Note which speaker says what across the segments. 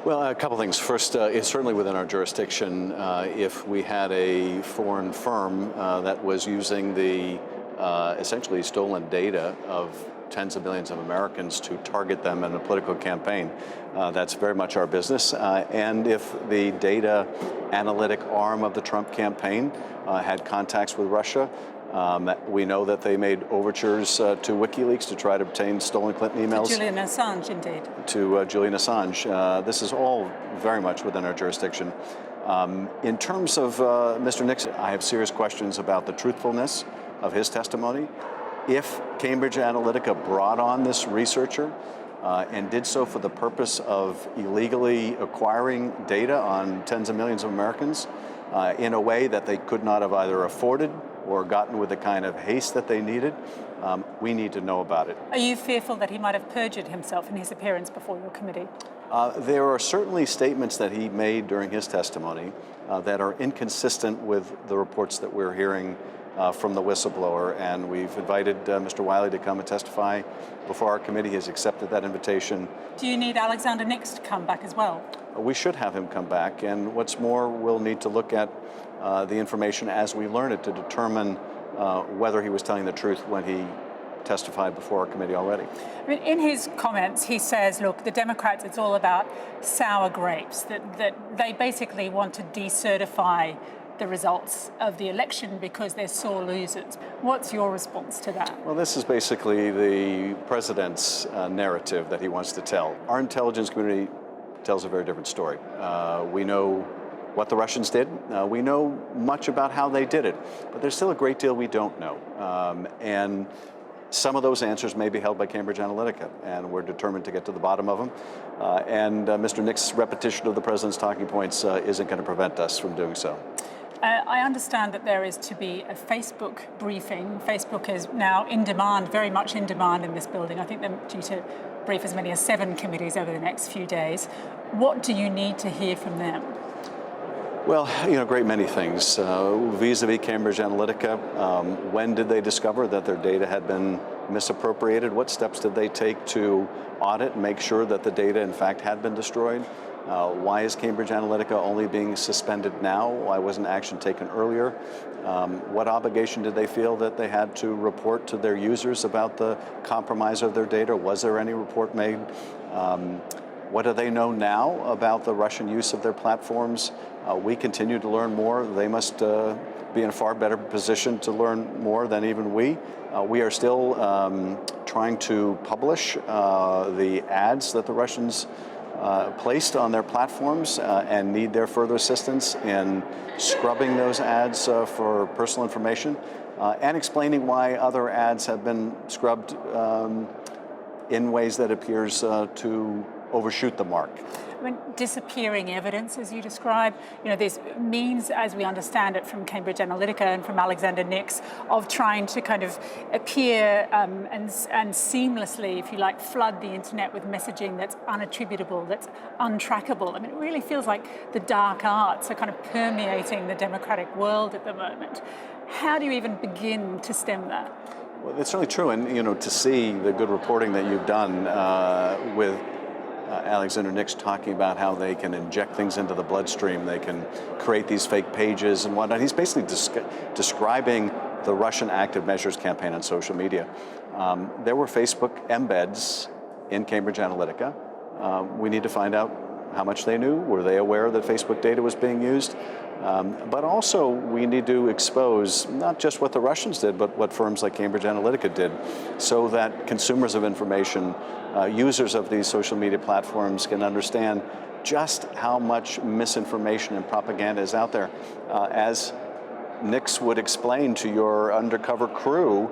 Speaker 1: Well, a couple things. First, it's certainly within our jurisdiction if we had a foreign firm that was using the essentially stolen data of tens of millions of Americans to target them in a political campaign. That's very much our business. And if the data analytic arm of the Trump campaign had contacts with Russia, we know that they made overtures to WikiLeaks to try to obtain stolen Clinton emails.
Speaker 2: To Julian Assange, indeed.
Speaker 1: To Julian Assange. This is all very much within our jurisdiction. In terms of Mr. Nix, I have serious questions about the truthfulness of his testimony. If Cambridge Analytica brought on this researcher and did so for the purpose of illegally acquiring data on tens of millions of Americans in a way that they could not have either afforded or gotten with the kind of haste that they needed, we need to know about it.
Speaker 2: Are you fearful that he might have perjured himself in his appearance before your committee?
Speaker 1: There are certainly statements that he made during his testimony that are inconsistent with the reports that we're hearing from the whistleblower, and we've invited Mr. Wiley to come and testify before our committee. He has accepted that invitation.
Speaker 2: Do you need Alexander Nix to come back as well?
Speaker 1: We should have him come back, and what's more, we'll need to look at the information as we learn it to determine whether he was telling the truth when he testified before our committee already.
Speaker 2: I mean, in his comments, he says, look, the Democrats, it's all about sour grapes, that they basically want to decertify the results of the election because they're sore losers. What's your response to that?
Speaker 1: Well, this is basically the president's narrative that he wants to tell. Our intelligence community tells a very different story. We know what the Russians did. We know much about how they did it, but there's still a great deal we don't know. And some of those answers may be held by Cambridge Analytica, and we're determined to get to the bottom of them. And Mr. Nix's repetition of the president's talking points isn't going to prevent us from doing so.
Speaker 2: I understand that there is to be a Facebook briefing. Facebook is now in demand, very much in demand in this building. I think they're due to brief as many as 7 committees over the next few days. What do you need to hear from them?
Speaker 1: Well, a great many things. Vis-a-vis Cambridge Analytica, when did they discover that their data had been misappropriated? What steps did they take to audit and make sure that the data, in fact, had been destroyed? Why is Cambridge Analytica only being suspended now? Why wasn't action taken earlier? What obligation did they feel that they had to report to their users about the compromise of their data? Was there any report made? What do they know now about the Russian use of their platforms? We continue to learn more. They must be in a far better position to learn more than even we. We are still trying to publish the ads that the Russians placed on their platforms and need their further assistance in scrubbing those ads for personal information and explaining why other ads have been scrubbed in ways that appears to overshoot the mark.
Speaker 2: I mean, disappearing evidence, as you describe, there's means, as we understand it from Cambridge Analytica and from Alexander Nix, of trying to kind of appear and seamlessly, if you like, flood the internet with messaging that's unattributable, that's untrackable. I mean, it really feels like the dark arts are kind of permeating the democratic world at the moment. How do you even begin to stem that?
Speaker 1: Well, it's certainly true, and to see the good reporting that you've done with Alexander Nix talking about how they can inject things into the bloodstream, they can create these fake pages and whatnot. He's basically describing the Russian active measures campaign on social media. There were Facebook embeds in Cambridge Analytica. We need to find out how much they knew. Were they aware that Facebook data was being used? But also, we need to expose not just what the Russians did, but what firms like Cambridge Analytica did, so that consumers of information, users of these social media platforms can understand just how much misinformation and propaganda is out there. As Nix would explain to your undercover crew,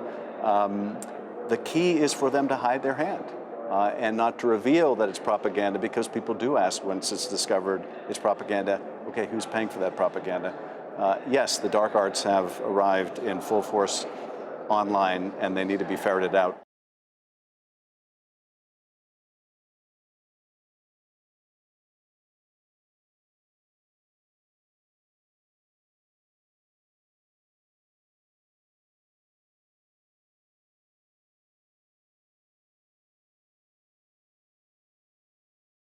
Speaker 1: the key is for them to hide their hand. And not to reveal that it's propaganda, because people do ask once it's discovered it's propaganda, okay, who's paying for that propaganda? Yes, the dark arts have arrived in full force online, and they need to be ferreted out.